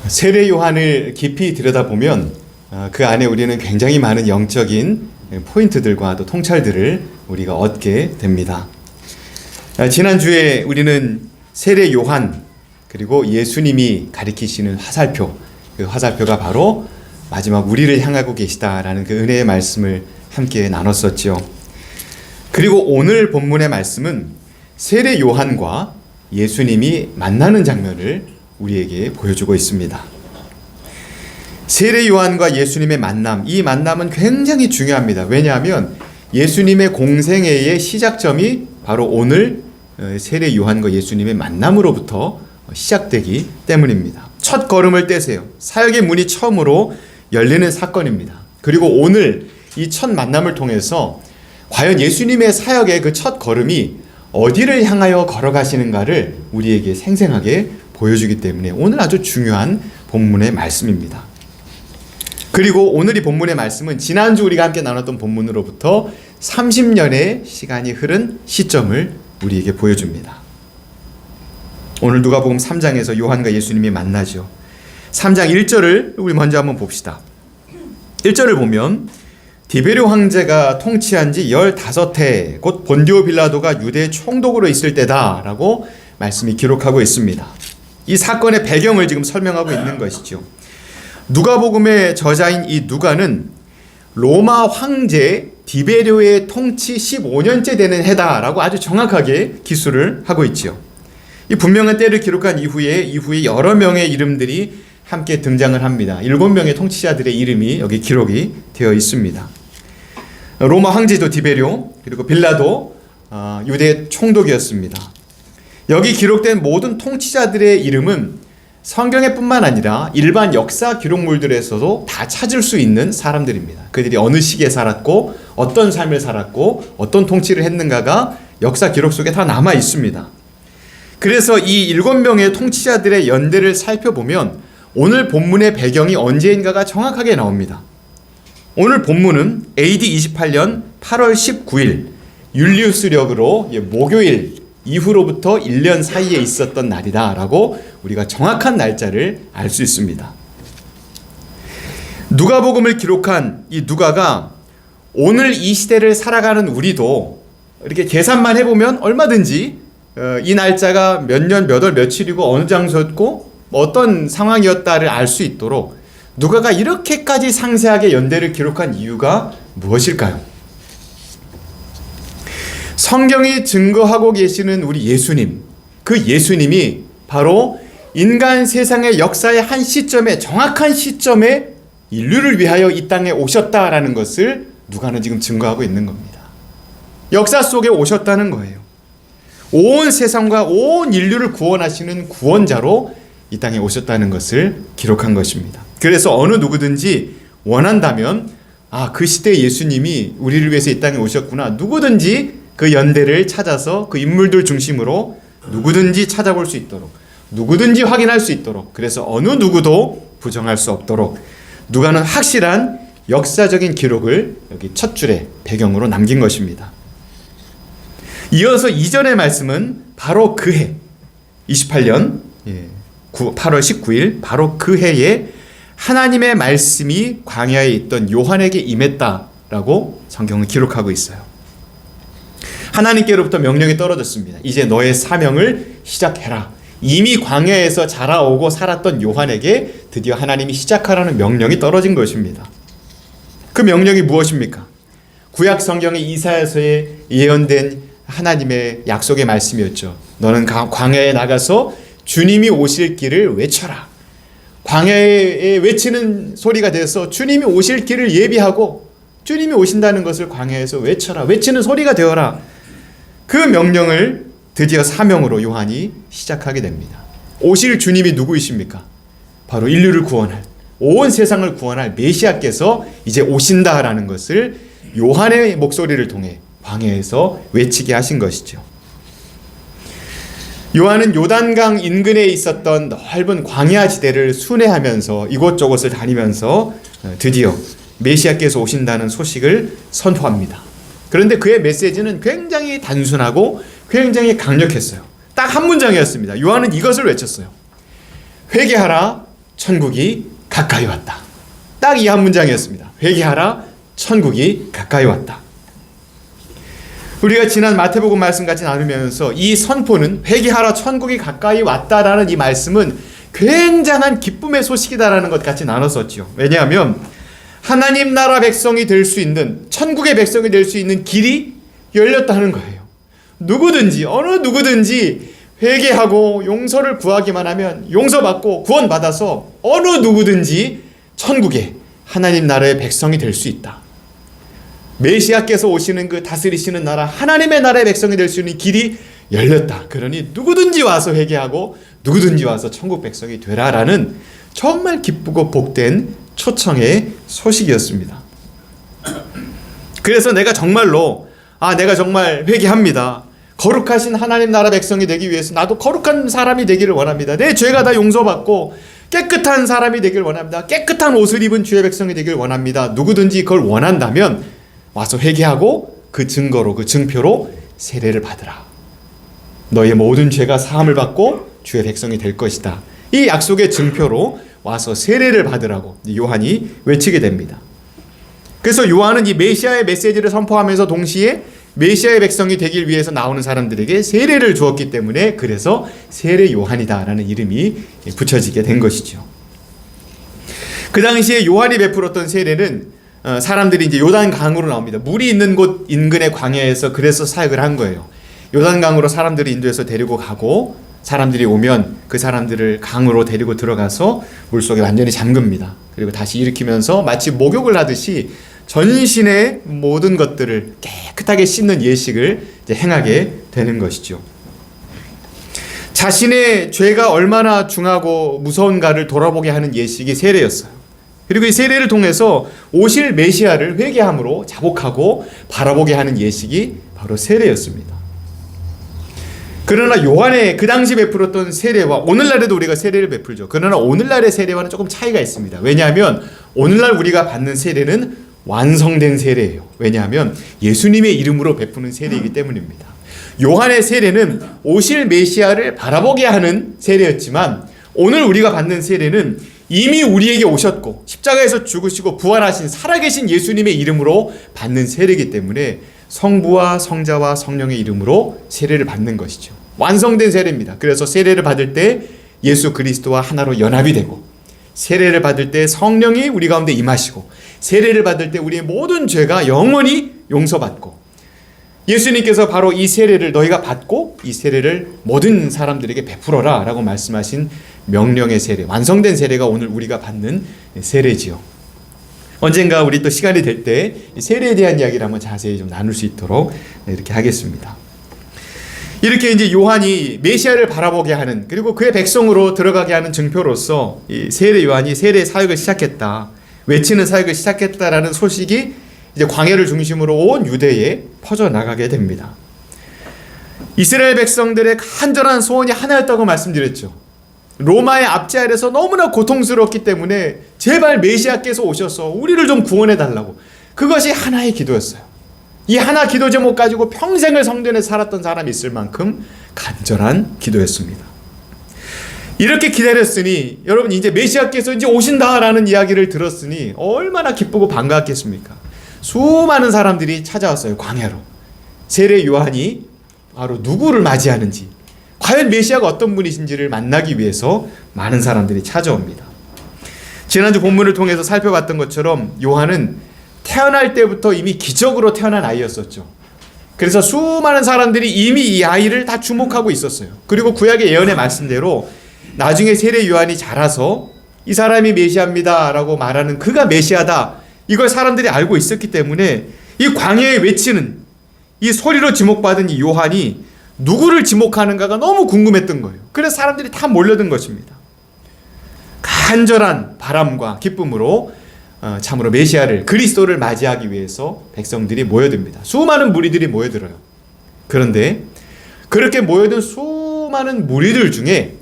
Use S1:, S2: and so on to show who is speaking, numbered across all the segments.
S1: 세례 요한을 깊이 들여다보면 그 안에 우리는 굉장히 많은 영적인 포인트들과 또 통찰들을 우리가 얻게 됩니다. 지난주에 우리는 세례 요한 그리고 예수님이 가리키시는 화살표, 그 화살표가 바로 마지막 우리를 향하고 계시다라는 그 은혜의 말씀을 함께 나눴었죠. 그리고 오늘 본문의 말씀은 세례 요한과 예수님이 만나는 장면을 우리에게 보여주고 있습니다. 세례 요한과 예수님의 만남, 이 만남은 굉장히 중요합니다. 왜냐하면 예수님의 공생애의 시작점이 바로 오늘 세례 요한과 예수님의 만남으로부터 시작되기 때문입니다. 첫 걸음을 떼세요. 사역의 문이 처음으로 열리는 사건입니다. 그리고 오늘 이 첫 만남을 통해서 과연 예수님의 사역의 그 첫 걸음이 어디를 향하여 걸어가시는가를 우리에게 생생하게 보여주기 때문에 오늘 아주 중요한 본문의 말씀입니다. 그리고 오늘 이 본문의 말씀은 지난주 우리가 함께 나눴던 본문으로부터 30년의 시간이 흐른 시점을 우리에게 보여줍니다. 오늘 누가복음 3장에서 요한과 예수님이 만나죠. 3장 1절을 우리 먼저 한번 봅시다. 1절을 보면 디베료 황제가 통치한 지 15해 곧 본디오 빌라도가 유대 총독으로 있을 때다 라고 말씀이 기록하고 있습니다. 이 사건의 배경을 지금 설명하고 있는 것이죠. 누가복음의 저자인 이 누가는 로마 황제 디베료의 통치 15년째 되는 해다라고 아주 정확하게 기술을 하고 있죠. 이 분명한 때를 기록한 이후에 여러 명의 이름들이 함께 등장을 합니다. 7명의 통치자들의 이름이 여기 기록이 되어 있습니다. 로마 황제도 디베료, 그리고 빌라도 유대 총독이었습니다. 여기 기록된 모든 통치자들의 이름은 성경에 뿐만 아니라 일반 역사 기록물들에서도 다 찾을 수 있는 사람들입니다. 그들이 어느 시기에 살았고 어떤 삶을 살았고 어떤 통치를 했는가가 역사 기록 속에 다 남아 있습니다. 그래서 이 7명의 통치자들의 연대를 살펴보면 오늘 본문의 배경이 언제인가가 정확하게 나옵니다. 오늘 본문은 AD 28년 8월 19일 율리우스력으로 목요일 이후로부터 1년 사이에 있었던 날이다 라고 우리가 정확한 날짜를 알 수 있습니다. 누가복음을 기록한 이 누가가 오늘 이 시대를 살아가는 우리도 이렇게 계산만 해보면 얼마든지 이 날짜가 몇 년 몇 월 며칠이고 어느 장소였고 어떤 상황이었다를 알 수 있도록 누가가 이렇게까지 상세하게 연대를 기록한 이유가 무엇일까요? 성경이 증거하고 계시는 우리 예수님, 그 예수님이 바로 인간 세상의 역사의 한 시점에, 정확한 시점에 인류를 위하여 이 땅에 오셨다라는 것을 누가는 지금 증거하고 있는 겁니다. 역사 속에 오셨다는 거예요. 온 세상과 온 인류를 구원하시는 구원자로 이 땅에 오셨다는 것을 기록한 것입니다. 그래서 어느 누구든지 원한다면 그 시대 예수님이 우리를 위해서 이 땅에 오셨구나. 누구든지 그 연대를 찾아서 그 인물들 중심으로 누구든지 찾아볼 수 있도록, 누구든지 확인할 수 있도록, 그래서 어느 누구도 부정할 수 없도록 누가는 확실한 역사적인 기록을 여기 첫 줄에 배경으로 남긴 것입니다. 이어서 이전의 말씀은 바로 그 해 28년 8월 19일 바로 그 해에 하나님의 말씀이 광야에 있던 요한에게 임했다라고 성경은 기록하고 있어요. 하나님께로부터 명령이 떨어졌습니다. 이제 너의 사명을 시작해라. 이미 광야에서 자라오고 살았던 요한에게 드디어 하나님이 시작하라는 명령이 떨어진 것입니다. 그 명령이 무엇입니까? 구약 성경의 이사야서에 예언된 하나님의 약속의 말씀이었죠. 너는 광야에 나가서 주님이 오실 길을 외쳐라. 광야에 외치는 소리가 돼서 주님이 오실 길을 예비하고 주님이 오신다는 것을 광야에서 외쳐라. 외치는 소리가 되어라. 그 명령을 드디어 사명으로 요한이 시작하게 됩니다. 오실 주님이 누구이십니까? 바로 인류를 구원할, 온 세상을 구원할 메시아께서 이제 오신다라는 것을 요한의 목소리를 통해 광야에서 외치게 하신 것이죠. 요한은 요단강 인근에 있었던 넓은 광야 지대를 순회하면서 이곳저곳을 다니면서 드디어 메시아께서 오신다는 소식을 선포합니다. 그런데 그의 메시지는 굉장히 단순하고 굉장히 강력했어요. 딱 한 문장이었습니다. 요한은 이것을 외쳤어요. 회개하라, 천국이 가까이 왔다. 딱 이 한 문장이었습니다. 회개하라, 천국이 가까이 왔다. 우리가 지난 마태복음 말씀 같이 나누면서 이 선포는 회개하라, 천국이 가까이 왔다라는 이 말씀은 굉장한 기쁨의 소식이다라는 것 같이 나눴었죠. 왜냐하면 하나님 나라 백성이 될 수 있는, 천국의 백성이 될 수 있는 길이 열렸다는 거예요. 누구든지, 어느 누구든지 회개하고 용서를 구하기만 하면 용서받고 구원받아서 어느 누구든지 천국의 하나님 나라의 백성이 될 수 있다. 메시아께서 오시는 그 다스리시는 나라, 하나님의 나라의 백성이 될 수 있는 길이 열렸다. 그러니 누구든지 와서 회개하고 누구든지 와서 천국 백성이 되라라는 정말 기쁘고 복된 초청의 소식이었습니다. 그래서 내가 정말로 내가 정말 회개합니다. 거룩하신 하나님 나라 백성이 되기 위해서 나도 거룩한 사람이 되기를 원합니다. 내 죄가 다 용서받고 깨끗한 사람이 되길 원합니다. 깨끗한 옷을 입은 주의 백성이 되길 원합니다. 누구든지 그걸 원한다면 와서 회개하고 그 증거로, 그 증표로 세례를 받으라. 너의 모든 죄가 사함을 받고 주의 백성이 될 것이다. 이 약속의 증표로 와서 세례를 받으라고 요한이 외치게 됩니다. 그래서 요한은 이 메시아의 메시지를 선포하면서 동시에 메시아의 백성이 되길 위해서 나오는 사람들에게 세례를 주었기 때문에 그래서 세례 요한이다라는 이름이 붙여지게 된 것이죠. 그 당시에 요한이 베풀었던 세례는 사람들이 이제 요단 강으로 나옵니다. 물이 있는 곳 인근의 광야에서 그래서 사역을 한 거예요. 요단 강으로 사람들을 인도해서 데리고 가고 사람들이 오면 그 사람들을 강으로 데리고 들어가서 물속에 완전히 잠깁니다. 그리고 다시 일으키면서 마치 목욕을 하듯이 전신의 모든 것들을 깨끗하게 씻는 예식을 이제 행하게 되는 것이죠. 자신의 죄가 얼마나 중하고 무서운가를 돌아보게 하는 예식이 세례였어요. 그리고 이 세례를 통해서 오실 메시아를 회개함으로 자복하고 바라보게 하는 예식이 바로 세례였습니다. 그러나 요한의 그 당시 베풀었던 세례와 오늘날에도 우리가 세례를 베풀죠. 그러나 오늘날의 세례와는 조금 차이가 있습니다. 왜냐하면 오늘날 우리가 받는 세례는 완성된 세례예요. 왜냐하면 예수님의 이름으로 베푸는 세례이기 때문입니다. 요한의 세례는 오실 메시아를 바라보게 하는 세례였지만 오늘 우리가 받는 세례는 이미 우리에게 오셨고 십자가에서 죽으시고 부활하신 살아계신 예수님의 이름으로 받는 세례이기 때문에 성부와 성자와 성령의 이름으로 세례를 받는 것이죠. 완성된 세례입니다. 그래서 세례를 받을 때 예수 그리스도와 하나로 연합이 되고 세례를 받을 때 성령이 우리 가운데 임하시고 세례를 받을 때 우리의 모든 죄가 영원히 용서받고 예수님께서 바로 이 세례를 너희가 받고 이 세례를 모든 사람들에게 베풀어라 라고 말씀하신 명령의 세례, 완성된 세례가 오늘 우리가 받는 세례지요. 언젠가 우리 또 시간이 될 때 세례에 대한 이야기를 한번 자세히 좀 나눌 수 있도록 이렇게 하겠습니다. 이렇게 이제 요한이 메시아를 바라보게 하는 그리고 그의 백성으로 들어가게 하는 증표로서 이 세례 요한이 세례 사역을 시작했다, 외치는 사역을 시작했다라는 소식이 이제 광야를 중심으로 온 유대에 퍼져 나가게 됩니다. 이스라엘 백성들의 간절한 소원이 하나였다고 말씀드렸죠. 로마의 압제 아래서 너무나 고통스럽기 때문에 제발 메시아께서 오셔서 우리를 좀 구원해 달라고, 그것이 하나의 기도였어요. 이 하나 기도 제목 가지고 평생을 성전에 살았던 사람이 있을 만큼 간절한 기도였습니다. 이렇게 기다렸으니 여러분 이제 메시아께서 이제 오신다라는 이야기를 들었으니 얼마나 기쁘고 반가웠겠습니까? 수많은 사람들이 찾아왔어요. 광야로. 세례 요한이 바로 누구를 맞이하는지, 과연 메시아가 어떤 분이신지를 만나기 위해서 많은 사람들이 찾아옵니다. 지난주 본문을 통해서 살펴봤던 것처럼 요한은 태어날 때부터 이미 기적으로 태어난 아이였었죠. 그래서 수많은 사람들이 이미 이 아이를 다 주목하고 있었어요. 그리고 구약의 예언의 말씀대로 나중에 세례 요한이 자라서 이 사람이 메시아입니다 라고 말하는 그가 메시아다, 이걸 사람들이 알고 있었기 때문에 이 광야에 외치는 이 소리로 지목받은 이 요한이 누구를 지목하는가가 너무 궁금했던 거예요. 그래서 사람들이 다 몰려든 것입니다. 간절한 바람과 기쁨으로 참으로 메시아를, 그리스도를 맞이하기 위해서 백성들이 모여듭니다. 수많은 무리들이 모여들어요. 그런데 그렇게 모여든 수많은 무리들 중에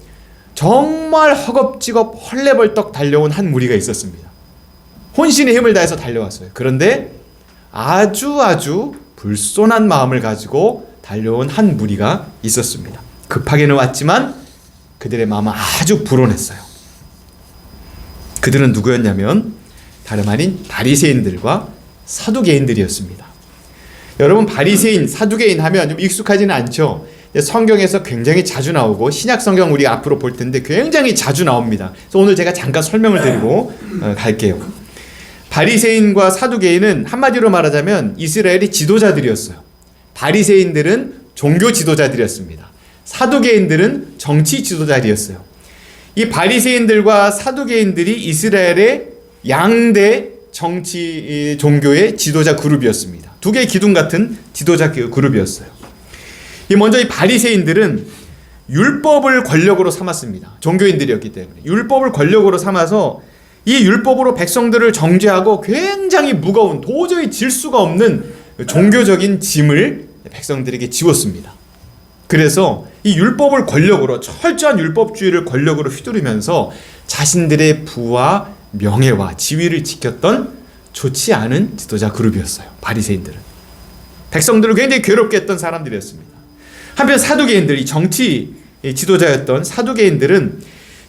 S1: 정말 허겁지겁 헐레벌떡 달려온 한 무리가 있었습니다. 혼신의 힘을 다해서 달려왔어요. 그런데 아주 불손한 마음을 가지고 달려온 한 무리가 있었습니다. 급하게는 왔지만 그들의 마음은 아주 불온했어요. 그들은 누구였냐면 다름 아닌 바리새인들과 사두개인들이었습니다. 여러분, 바리새인, 사두개인 하면 좀 익숙하지는 않죠. 성경에서 굉장히 자주 나오고 신약 성경 우리 앞으로 볼 텐데 굉장히 자주 나옵니다. 그래서 오늘 제가 잠깐 설명을 드리고 갈게요. 바리새인과 사두개인은 한마디로 말하자면 이스라엘의 지도자들이었어요. 바리새인들은 종교 지도자들이었습니다. 사두개인들은 정치 지도자들이었어요. 이 바리새인들과 사두개인들이 이스라엘의 양대 정치 종교의 지도자 그룹이었습니다. 두 개의 기둥 같은 지도자 그룹이었어요. 먼저 이 바리새인들은 율법을 권력으로 삼았습니다. 종교인들이었기 때문에 율법을 권력으로 삼아서 이 율법으로 백성들을 정죄하고 굉장히 무거운, 도저히 질 수가 없는 종교적인 짐을 백성들에게 지웠습니다. 그래서 이 율법을 권력으로, 철저한 율법주의를 권력으로 휘두르면서 자신들의 부와 명예와 지위를 지켰던 좋지 않은 지도자 그룹이었어요. 바리새인들은 백성들을 굉장히 괴롭게 했던 사람들이었습니다. 한편 사두개인들, 이 정치 지도자였던 사두개인들은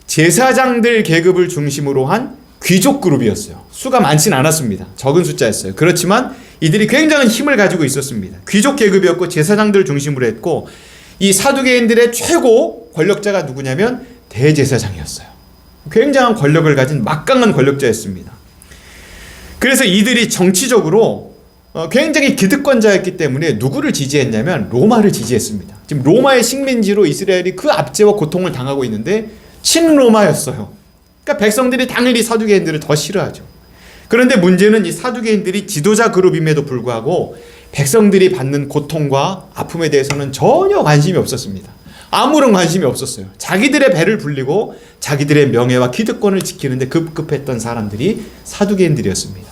S1: 제사장들 계급을 중심으로 한 귀족 그룹이었어요. 수가 많지는 않았습니다. 적은 숫자였어요. 그렇지만 이들이 굉장한 힘을 가지고 있었습니다. 귀족 계급이었고 제사장들을 중심으로 했고, 이 사두개인들의 최고 권력자가 누구냐면 대제사장이었어요. 굉장한 권력을 가진 막강한 권력자였습니다. 그래서 이들이 정치적으로 굉장히 기득권자였기 때문에 누구를 지지했냐면 로마를 지지했습니다. 지금 로마의 식민지로 이스라엘이 그 압제와 고통을 당하고 있는데 친로마였어요. 그러니까 백성들이 당연히 사두개인들을 더 싫어하죠. 그런데 문제는 이 사두개인들이 지도자 그룹임에도 불구하고 백성들이 받는 고통과 아픔에 대해서는 전혀 관심이 없었습니다. 아무런 관심이 없었어요. 자기들의 배를 불리고 자기들의 명예와 기득권을 지키는데 급급했던 사람들이 사두개인들이었습니다.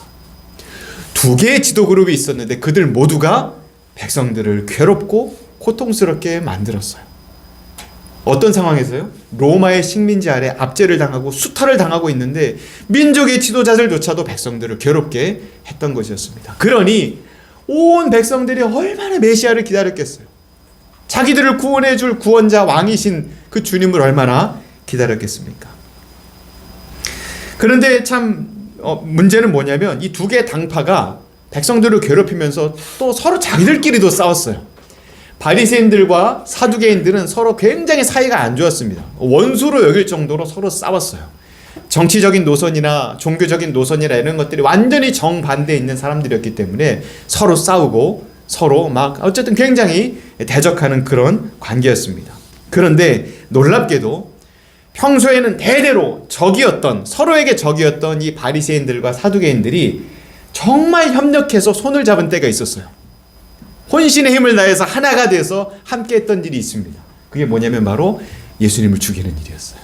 S1: 두 개의 지도 그룹이 있었는데 그들 모두가 백성들을 괴롭고 고통스럽게 만들었어요. 어떤 상황에서요? 로마의 식민지 아래 압제를 당하고 수탈을 당하고 있는데 민족의 지도자들조차도 백성들을 괴롭게 했던 것이었습니다. 그러니 온 백성들이 얼마나 메시아를 기다렸겠어요. 자기들을 구원해줄 구원자 왕이신 그 주님을 얼마나 기다렸겠습니까? 그런데 참 문제는 뭐냐면 이 두 개의 당파가 백성들을 괴롭히면서 또 서로 자기들끼리도 싸웠어요. 바리새인들과 사두개인들은 서로 굉장히 사이가 안 좋았습니다. 원수로 여길 정도로 서로 싸웠어요. 정치적인 노선이나 종교적인 노선이나 이런 것들이 완전히 정반대에 있는 사람들이었기 때문에 서로 싸우고 서로 막 어쨌든 굉장히 대적하는 그런 관계였습니다. 그런데 놀랍게도 평소에는 대대로 적이었던, 서로에게 적이었던 이 바리새인들과 사두개인들이 정말 협력해서 손을 잡은 때가 있었어요. 혼신의 힘을 다해서 하나가 돼서 함께 했던 일이 있습니다. 그게 뭐냐면 바로 예수님을 죽이는 일이었어요.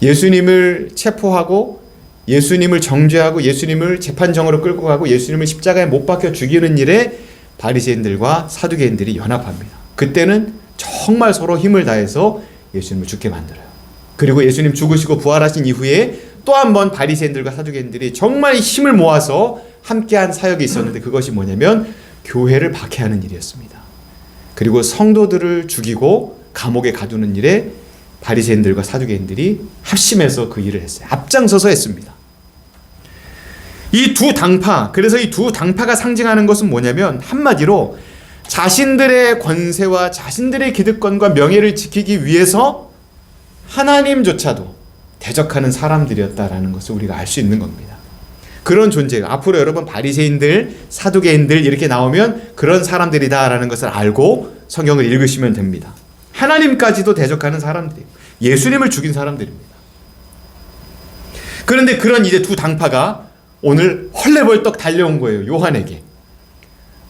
S1: 예수님을 체포하고 예수님을 정죄하고 예수님을 재판정으로 끌고 가고 예수님을 십자가에 못 박혀 죽이는 일에 바리새인들과 사두개인들이 연합합니다. 그때는 정말 서로 힘을 다해서 예수님을 죽게 만들어요. 그리고 예수님 죽으시고 부활하신 이후에 또 한 번 바리새인들과 사두개인들이 정말 힘을 모아서 함께한 사역이 있었는데 그것이 뭐냐면 교회를 박해하는 일이었습니다. 그리고 성도들을 죽이고 감옥에 가두는 일에 바리새인들과 사두개인들이 합심해서 그 일을 했어요. 앞장서서 했습니다. 이 두 당파, 그래서 이 두 당파가 상징하는 것은 뭐냐면 한마디로 자신들의 권세와 자신들의 기득권과 명예를 지키기 위해서 하나님조차도 대적하는 사람들이었다라는 것을 우리가 알 수 있는 겁니다. 그런 존재가 앞으로 여러분 바리새인들, 사두개인들 이렇게 나오면 그런 사람들이다라는 것을 알고 성경을 읽으시면 됩니다. 하나님까지도 대적하는 사람들이에요. 예수님을 죽인 사람들입니다. 그런데 그런 이제 두 당파가 오늘 헐레벌떡 달려온 거예요. 요한에게.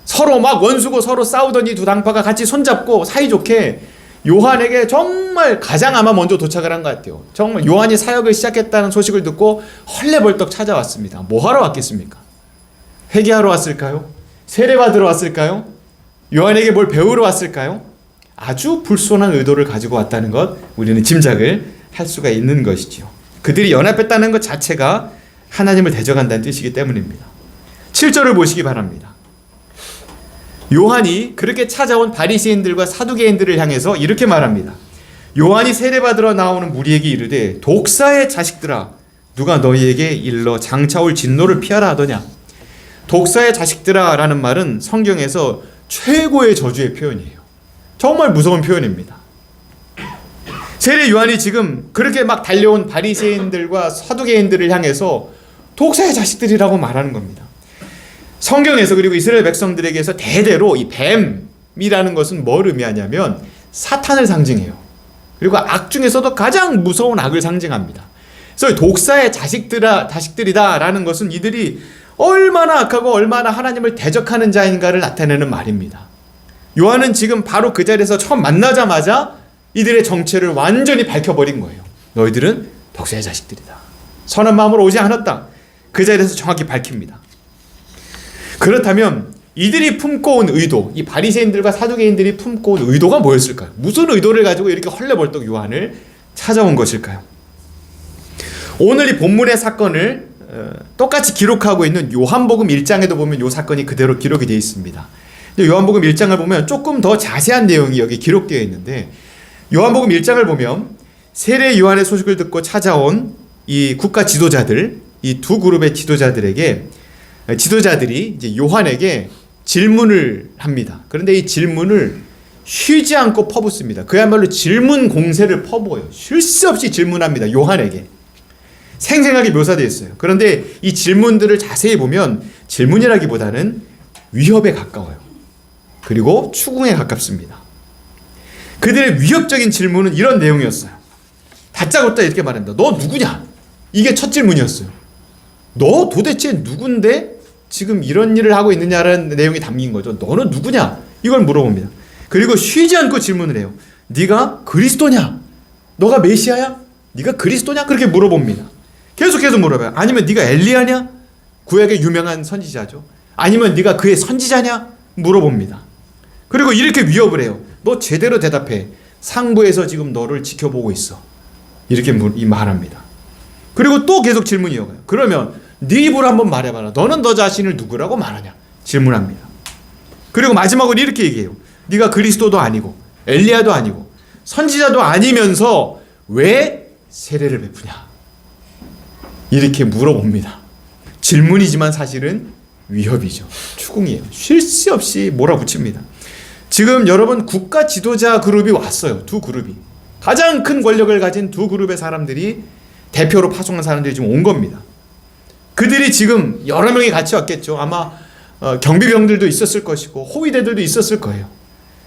S1: 서로 막 원수고 서로 싸우던 이 두 당파가 같이 손잡고 사이좋게 요한에게 정말 가장 아마 먼저 도착을 한 것 같아요. 정말 요한이 사역을 시작했다는 소식을 듣고 헐레벌떡 찾아왔습니다. 뭐 하러 왔겠습니까? 회개하러 왔을까요? 세례받으러 왔을까요? 요한에게 뭘 배우러 왔을까요? 아주 불손한 의도를 가지고 왔다는 것 우리는 짐작을 할 수가 있는 것이지요. 그들이 연합했다는 것 자체가 하나님을 대적한다는 뜻이기 때문입니다. 7절을 보시기 바랍니다. 요한이 그렇게 찾아온 바리새인들과 사두개인들을 향해서 이렇게 말합니다. 요한이 세례받으러 나오는 무리에게 이르되 독사의 자식들아 누가 너희에게 일러 장차올 진노를 피하라 하더냐. 독사의 자식들아 라는 말은 성경에서 최고의 저주의 표현이에요. 정말 무서운 표현입니다. 세례 요한이 지금 그렇게 막 달려온 바리새인들과 사두개인들을 향해서 독사의 자식들이라고 말하는 겁니다. 성경에서 그리고 이스라엘 백성들에게서 대대로 이 뱀이라는 것은 뭘 의미하냐면 사탄을 상징해요. 그리고 악 중에서도 가장 무서운 악을 상징합니다. 그래서 독사의 자식들이다 라는 것은 이들이 얼마나 악하고 얼마나 하나님을 대적하는 자인가를 나타내는 말입니다. 요한은 지금 바로 그 자리에서 처음 만나자마자 이들의 정체를 완전히 밝혀버린 거예요. 너희들은 독사의 자식들이다. 선한 마음으로 오지 않았다. 그 자리에서 정확히 밝힙니다. 그렇다면 이들이 품고 온 의도, 이 바리새인들과 사두개인들이 품고 온 의도가 뭐였을까요? 무슨 의도를 가지고 이렇게 헐레벌떡 요한을 찾아온 것일까요? 오늘 이 본문의 사건을 똑같이 기록하고 있는 요한복음 1장에도 보면 이 사건이 그대로 기록이 되어 있습니다. 요한복음 1장을 보면 조금 더 자세한 내용이 여기 기록되어 있는데, 요한복음 1장을 보면 세례 요한의 소식을 듣고 찾아온 이 국가 지도자들, 이 두 그룹의 지도자들에게 지도자들이 이제 요한에게 질문을 합니다. 그런데 이 질문을 쉬지 않고 퍼붓습니다. 그야말로 질문 공세를 퍼부어요. 쉴 새 없이 질문합니다. 요한에게. 생생하게 묘사되어 있어요. 그런데 이 질문들을 자세히 보면 질문이라기보다는 위협에 가까워요. 그리고 추궁에 가깝습니다. 그들의 위협적인 질문은 이런 내용이었어요. 다짜고짜 이렇게 말합니다. 너 누구냐? 이게 첫 질문이었어요. 너 도대체 누군데 지금 이런 일을 하고 있느냐라는 내용이 담긴 거죠. 너는 누구냐? 이걸 물어봅니다. 그리고 쉬지 않고 질문을 해요. 네가 그리스도냐? 너가 메시아야? 네가 그리스도냐? 그렇게 물어봅니다. 계속해서 물어봐요. 아니면 네가 엘리야냐? 구약의 유명한 선지자죠. 아니면 네가 그의 선지자냐? 물어봅니다. 그리고 이렇게 위협을 해요. 너 제대로 대답해. 상부에서 지금 너를 지켜보고 있어. 이렇게 말합니다. 그리고 또 계속 질문이 이어가요. 그러면 네 입으로 한번 말해봐라. 너는 너 자신을 누구라고 말하냐? 질문합니다. 그리고 마지막으로 이렇게 얘기해요. 네가 그리스도도 아니고 엘리야도 아니고 선지자도 아니면서 왜 세례를 베푸냐? 이렇게 물어봅니다. 질문이지만 사실은 위협이죠. 추궁이에요. 쉴 새 없이 몰아붙입니다. 지금 여러분 국가 지도자 그룹이 왔어요. 두 그룹이. 가장 큰 권력을 가진 두 그룹의 사람들이 대표로 파송한 사람들이 지금 온 겁니다. 그들이 지금 여러 명이 같이 왔겠죠. 아마 경비병들도 있었을 것이고 호위대들도 있었을 거예요.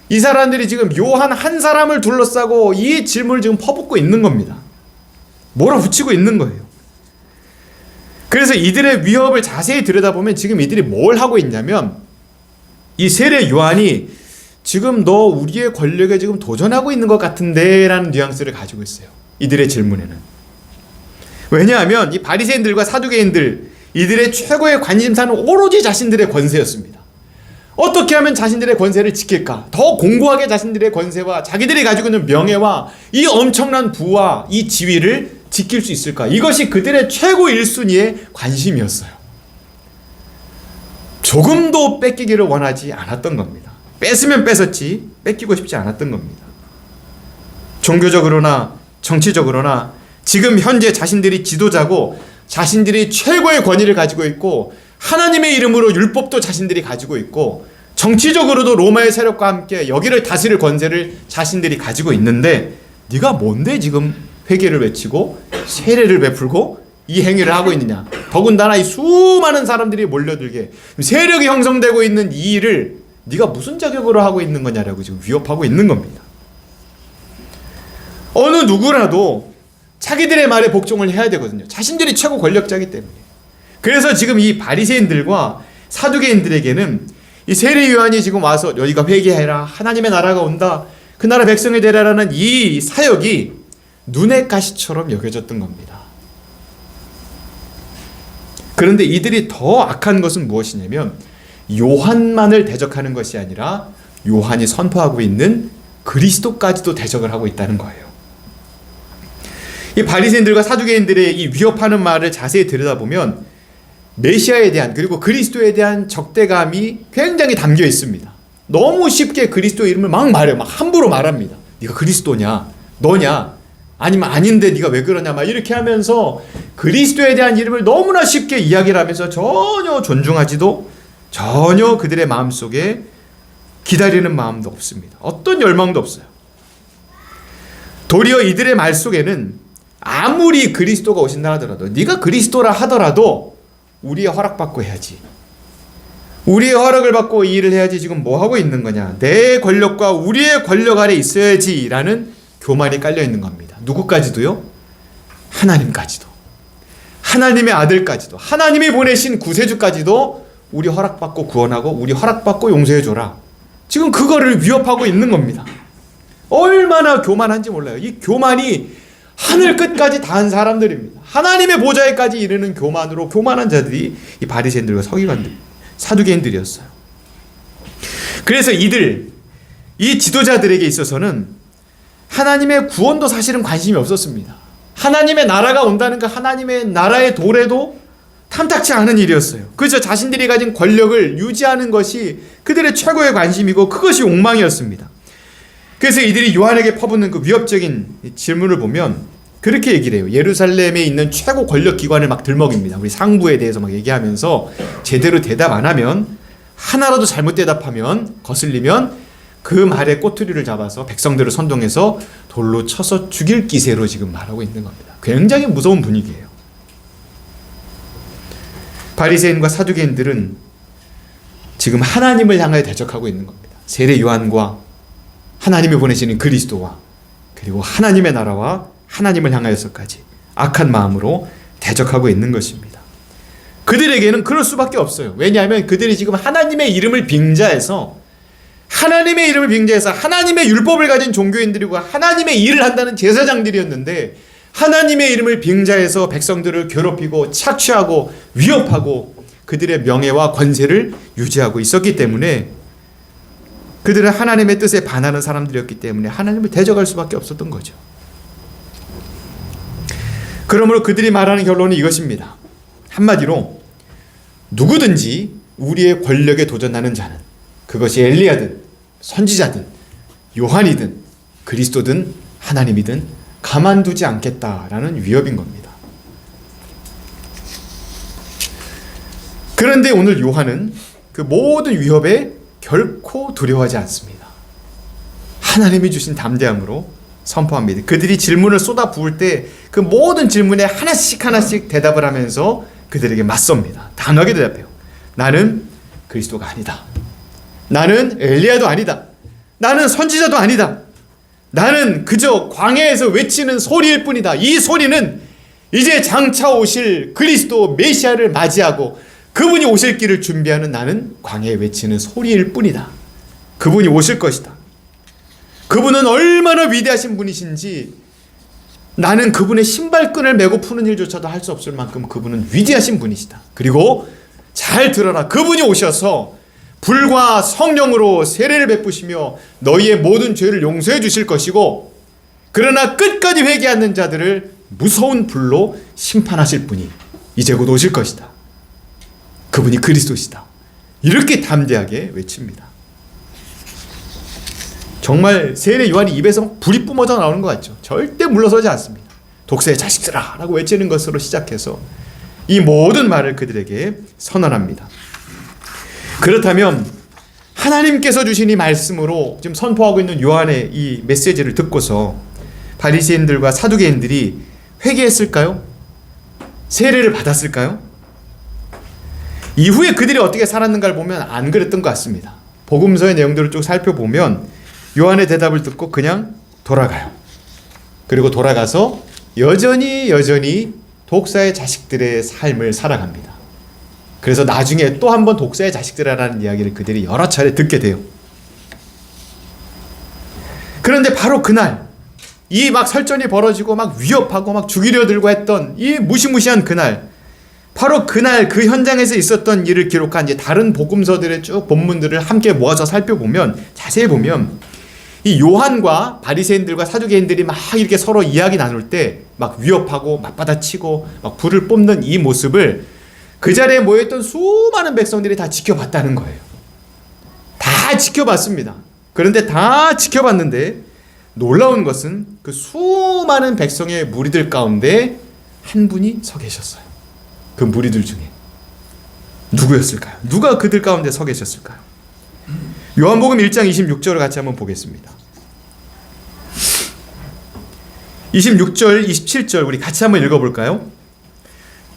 S1: 이 사람들이 지금 요한 한 사람을 둘러싸고 이 질문을 지금 퍼붓고 있는 겁니다. 몰아붙이고 있는 거예요. 그래서 이들의 위협을 자세히 들여다보면 지금 이들이 뭘 하고 있냐면 이 세례 요한이 지금 너 우리의 권력에 지금 도전하고 있는 것 같은데 라는 뉘앙스를 가지고 있어요. 이들의 질문에는. 왜냐하면 이 바리새인들과 사두개인들 이들의 최고의 관심사는 오로지 자신들의 권세였습니다. 어떻게 하면 자신들의 권세를 지킬까? 더 공고하게 자신들의 권세와 자기들이 가지고 있는 명예와 이 엄청난 부와 이 지위를 지킬 수 있을까? 이것이 그들의 최고 1순위의 관심이었어요. 조금도 뺏기기를 원하지 않았던 겁니다. 뺏으면 뺏었지 뺏기고 싶지 않았던 겁니다. 종교적으로나 정치적으로나 지금 현재 자신들이 지도자고 자신들이 최고의 권위를 가지고 있고 하나님의 이름으로 율법도 자신들이 가지고 있고 정치적으로도 로마의 세력과 함께 여기를 다스릴 권세를 자신들이 가지고 있는데 네가 뭔데 지금 회개를 외치고 세례를 베풀고 이 행위를 하고 있느냐? 더군다나 이 수많은 사람들이 몰려들게 세력이 형성되고 있는 이 일을 네가 무슨 자격으로 하고 있는 거냐라고 지금 위협하고 있는 겁니다. 어느 누구라도 자기들의 말에 복종을 해야 되거든요. 자신들이 최고 권력자이기 때문에. 그래서 지금 이 바리새인들과 사두개인들에게는 이 세례 요한이 지금 와서 너희가 회개해라. 하나님의 나라가 온다. 그 나라 백성이 되라라는 이 사역이 눈의 가시처럼 여겨졌던 겁니다. 그런데 이들이 더 악한 것은 무엇이냐면 요한만을 대적하는 것이 아니라 요한이 선포하고 있는 그리스도까지도 대적을 하고 있다는 거예요. 이 바리새인들과 사두개인들의 이 위협하는 말을 자세히 들여다보면 메시아에 대한 그리고 그리스도에 대한 적대감이 굉장히 담겨 있습니다. 너무 쉽게 그리스도 이름을 막 말해요. 막 함부로 말합니다. 네가 그리스도냐? 너냐? 아니면 아닌데 네가 왜 그러냐 막 이렇게 하면서 그리스도에 대한 이름을 너무나 쉽게 이야기를 하면서 전혀 존중하지도, 전혀 그들의 마음속에 기다리는 마음도 없습니다. 어떤 열망도 없어요. 도리어 이들의 말 속에는 아무리 그리스도가 오신다 하더라도, 네가 그리스도라 하더라도 우리의 허락받고 해야지, 우리의 허락을 받고 이 일을 해야지, 지금 뭐 하고 있는 거냐, 내 권력과 우리의 권력 아래 있어야지 라는 교만이 깔려 있는 겁니다. 누구까지도요? 하나님까지도, 하나님의 아들까지도, 하나님이 보내신 구세주까지도 우리 허락받고 구원하고 우리 허락받고 용서해줘라, 지금 그거를 위협하고 있는 겁니다. 얼마나 교만한지 몰라요. 이 교만이 하늘 끝까지 닿은 사람들입니다. 하나님의 보좌에까지 이르는 교만으로 교만한 자들이 이 바리새인들과 서기관들, 사두개인들이었어요. 그래서 이 지도자들에게 있어서는 하나님의 구원도 사실은 관심이 없었습니다. 하나님의 나라가 온다는 그 하나님의 나라의 도래도 탐탁치 않은 일이었어요. 그저 자신들이 가진 권력을 유지하는 것이 그들의 최고의 관심이고 그것이 욕망이었습니다. 그래서 이들이 요한에게 퍼붓는 그 위협적인 질문을 보면 그렇게 얘기를 해요. 예루살렘에 있는 최고 권력 기관을 막 들먹입니다. 우리 상부에 대해서 막 얘기하면서 제대로 대답 안 하면, 하나라도 잘못 대답하면, 거슬리면 그 말에 꼬투리를 잡아서 백성들을 선동해서 돌로 쳐서 죽일 기세로 지금 말하고 있는 겁니다. 굉장히 무서운 분위기예요. 바리새인과 사두개인들은 지금 하나님을 향하여 대적하고 있는 겁니다. 세례 요한과 하나님이 보내시는 그리스도와, 그리고 하나님의 나라와 하나님을 향하여서까지 악한 마음으로 대적하고 있는 것입니다. 그들에게는 그럴 수밖에 없어요. 왜냐하면 그들이 지금 하나님의 이름을 빙자해서 하나님의 율법을 가진 종교인들이고 하나님의 일을 한다는 제사장들이었는데, 하나님의 이름을 빙자해서 백성들을 괴롭히고 착취하고 위협하고 그들의 명예와 권세를 유지하고 있었기 때문에, 그들은 하나님의 뜻에 반하는 사람들이었기 때문에 하나님을 대적할 수밖에 없었던 거죠. 그러므로 그들이 말하는 결론은 이것입니다. 한마디로 누구든지 우리의 권력에 도전하는 자는, 그것이 엘리야든 선지자든 요한이든 그리스도든 하나님이든 가만두지 않겠다라는 위협인 겁니다. 그런데 오늘 요한은 그 모든 위협에 결코 두려워하지 않습니다. 하나님이 주신 담대함으로 선포합니다. 그들이 질문을 쏟아 부을 때 그 모든 질문에 하나씩 대답을 하면서 그들에게 맞섭니다. 단호하게 대답해요. 나는 그리스도가 아니다. 나는 엘리야도 아니다. 나는 선지자도 아니다. 나는 그저 광야에서 외치는 소리일 뿐이다. 이 소리는 이제 장차 오실 그리스도 메시아를 맞이하고 그분이 오실 길을 준비하는 나는 광야에 외치는 소리일 뿐이다. 그분이 오실 것이다. 그분은 얼마나 위대하신 분이신지 나는 그분의 신발끈을 메고 푸는 일조차도 할 수 없을 만큼 그분은 위대하신 분이시다. 그리고 잘 들어라. 그분이 오셔서 불과 성령으로 세례를 베푸시며 너희의 모든 죄를 용서해 주실 것이고, 그러나 끝까지 회개 않는 자들을 무서운 불로 심판하실 분이 이제 곧 오실 것이다. 그분이 그리스도시다. 이렇게 담대하게 외칩니다. 정말 세례 요한이 입에서 불이 뿜어져 나오는 것 같죠. 절대 물러서지 않습니다. 독사의 자식들아 라고 외치는 것으로 시작해서 이 모든 말을 그들에게 선언합니다. 그렇다면 하나님께서 주신 이 말씀으로 지금 선포하고 있는 요한의 이 메시지를 듣고서 바리새인들과 사두개인들이 회개했을까요? 세례를 받았을까요? 이후에 그들이 어떻게 살았는가를 보면 안 그랬던 것 같습니다. 복음서의 내용들을 쭉 살펴보면 요한의 대답을 듣고 그냥 돌아가요. 그리고 돌아가서 여전히 독사의 자식들의 삶을 살아갑니다. 그래서 나중에 또 한 번 독사의 자식들이라는 이야기를 그들이 여러 차례 듣게 돼요. 그런데 바로 그날, 이 막 설전이 벌어지고 막 위협하고 막 죽이려 들고 했던 이 무시무시한 그날, 바로 그날 그 현장에서 있었던 일을 기록한 이제 다른 복음서들의 쭉 본문들을 함께 모아서 살펴보면, 자세히 보면 이 요한과 바리새인들과 사두개인들이 막 이렇게 서로 이야기 나눌 때 막 위협하고 맞받아치고 막 불을 뿜는 이 모습을 그 자리에 모여있던 수많은 백성들이 다 지켜봤다는 거예요. 다 지켜봤습니다. 그런데 다 지켜봤는데 놀라운 것은 그 수많은 백성의 무리들 가운데 한 분이 서 계셨어요. 그 무리들 중에 누구였을까요? 누가 그들 가운데 서 계셨을까요? 요한복음 1장 26절을 같이 한번 보겠습니다. 26절, 27절 우리 같이 한번 읽어볼까요?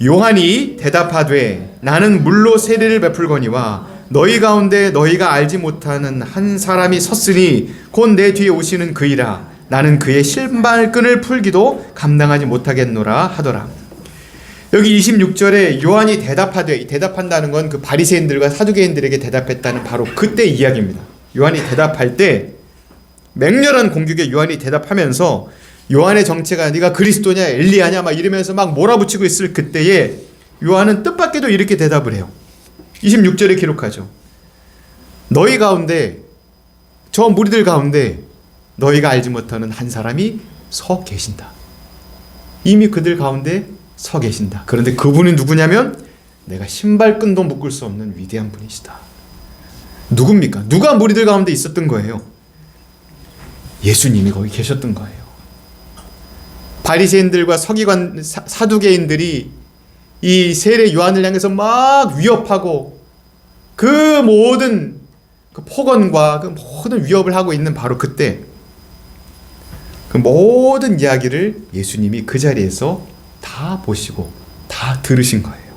S1: 요한이 대답하되 나는 물로 세례를 베풀거니와 너희 가운데 너희가 알지 못하는 한 사람이 섰으니 곧 내 뒤에 오시는 그이라. 나는 그의 신발끈을 풀기도 감당하지 못하겠노라 하더라. 여기 26절에 요한이 대답한다는 건 그 바리새인들과 사두개인들에게 대답했다는 바로 그때 이야기입니다. 요한이 대답할 때 맹렬한 공격에 요한이 대답하면서 요한의 정체가 네가 그리스도냐 엘리야냐 막 이러면서 막 몰아붙이고 있을 그때에 요한은 뜻밖에도 이렇게 대답을 해요. 26절에 기록하죠. 너희 가운데 저 무리들 가운데 너희가 알지 못하는 한 사람이 서 계신다. 이미 그들 가운데 서 계신다. 그런데 그분이 누구냐면 내가 신발끈도 묶을 수 없는 위대한 분이시다. 누굽니까? 누가 무리들 가운데 있었던 거예요? 예수님이 거기 계셨던 거예요. 바리새인들과 서기관 사두개인들이 이 세례 요한을 향해서 막 위협하고 그 모든 그 폭언과 그 모든 위협을 하고 있는 바로 그때 그 모든 이야기를 예수님이 그 자리에서 다 보시고 다 들으신 거예요.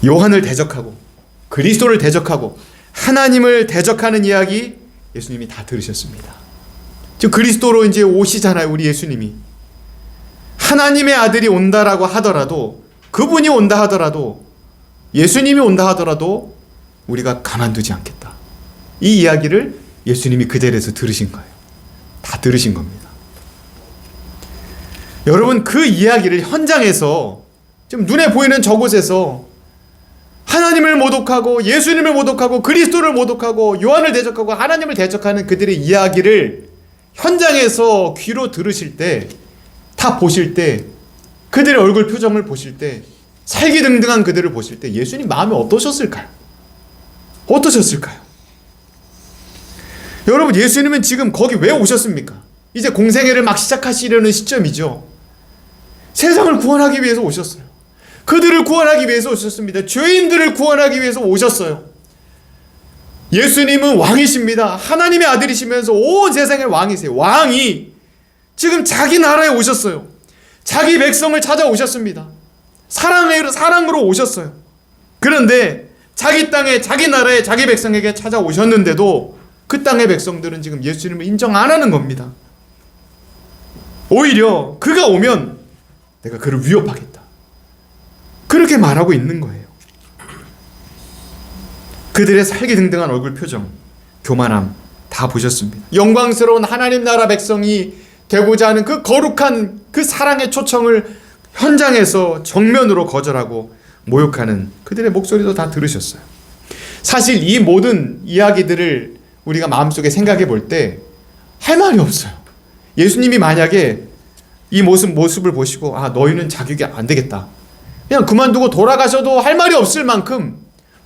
S1: 요한을 대적하고 그리스도를 대적하고 하나님을 대적하는 이야기 예수님이 다 들으셨습니다. 즉 그리스도로 이제 오시잖아요. 우리 예수님이 하나님의 아들이 온다라고 하더라도 그분이 온다 하더라도 예수님이 온다 하더라도 우리가 가만두지 않겠다. 이 이야기를 예수님이 그 자리에서 들으신 거예요. 다 들으신 겁니다. 여러분 그 이야기를 현장에서 지금 눈에 보이는 저곳에서 하나님을 모독하고 예수님을 모독하고 그리스도를 모독하고 요한을 대적하고 하나님을 대적하는 그들의 이야기를 현장에서 귀로 들으실 때 다 보실 때 그들의 얼굴 표정을 보실 때 살기등등한 그들을 보실 때 예수님 마음이 어떠셨을까요? 어떠셨을까요? 여러분 예수님은 지금 거기 왜 오셨습니까? 이제 공생애를 막 시작하시려는 시점이죠. 세상을 구원하기 위해서 오셨어요. 그들을 구원하기 위해서 오셨습니다. 죄인들을 구원하기 위해서 오셨어요. 예수님은 왕이십니다. 하나님의 아들이시면서 온 세상의 왕이세요. 왕이 지금 자기 나라에 오셨어요. 자기 백성을 찾아오셨습니다. 사랑으로 오셨어요. 그런데 자기 땅에 자기 나라에 자기 백성에게 찾아오셨는데도 그 땅의 백성들은 지금 예수님을 인정 안 하는 겁니다. 오히려 그가 오면 내가 그를 위협하겠다. 그렇게 말하고 있는 거예요. 그들의 살기등등한 얼굴 표정, 교만함 다 보셨습니다. 영광스러운 하나님 나라 백성이 되고자 하는 그 거룩한 그 사랑의 초청을 현장에서 정면으로 거절하고 모욕하는 그들의 목소리도 다 들으셨어요. 사실 이 모든 이야기들을 우리가 마음속에 생각해 볼 때 할 말이 없어요. 예수님이 만약에 이 모습을 보시고 너희는 자격이 안 되겠다. 그냥 그만두고 돌아가셔도 할 말이 없을 만큼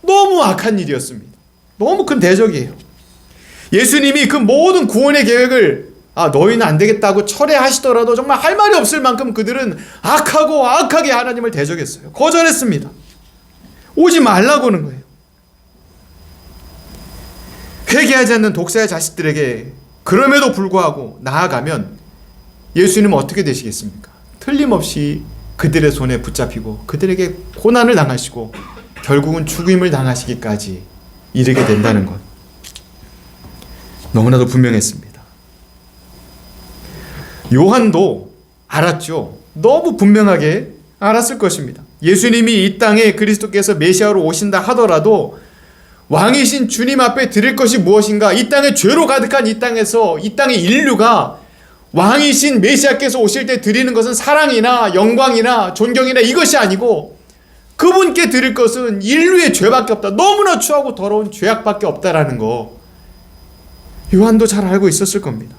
S1: 너무 악한 일이었습니다. 너무 큰 대적이에요. 예수님이 그 모든 구원의 계획을 너희는 안 되겠다고 철회하시더라도 정말 할 말이 없을 만큼 그들은 악하고 악하게 하나님을 대적했어요. 거절했습니다. 오지 말라고 하는 거예요. 회개하지 않는 독사의 자식들에게 그럼에도 불구하고 나아가면 예수님은 어떻게 되시겠습니까? 틀림없이 그들의 손에 붙잡히고 그들에게 고난을 당하시고 결국은 죽임을 당하시기까지 이르게 된다는 것 너무나도 분명했습니다. 요한도 알았죠. 너무 분명하게 알았을 것입니다. 예수님이 이 땅에 그리스도께서 메시아로 오신다 하더라도 왕이신 주님 앞에 드릴 것이 무엇인가? 이 땅에 죄로 가득한 이 땅에서 이 땅의 인류가 왕이신 메시아께서 오실 때 드리는 것은 사랑이나 영광이나 존경이나 이것이 아니고 그분께 드릴 것은 인류의 죄밖에 없다. 너무나 추하고 더러운 죄악밖에 없다라는 거 요한도 잘 알고 있었을 겁니다.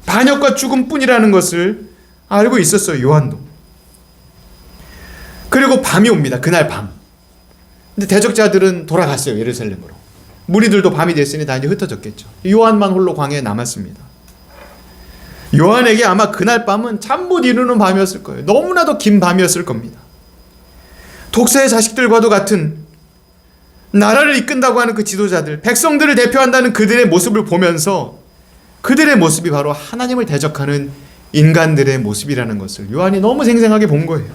S1: 반역과 죽음뿐이라는 것을 알고 있었어요. 요한도. 그리고 밤이 옵니다. 그날 밤. 근데 대적자들은 돌아갔어요. 예루살렘으로. 무리들도 밤이 됐으니 다 이제 흩어졌겠죠. 요한만 홀로 광야에 남았습니다. 요한에게 아마 그날 밤은 잠 못 이루는 밤이었을 거예요. 너무나도 긴 밤이었을 겁니다. 독사의 자식들과도 같은 나라를 이끈다고 하는 그 지도자들, 백성들을 대표한다는 그들의 모습을 보면서 그들의 모습이 바로 하나님을 대적하는 인간들의 모습이라는 것을 요한이 너무 생생하게 본 거예요.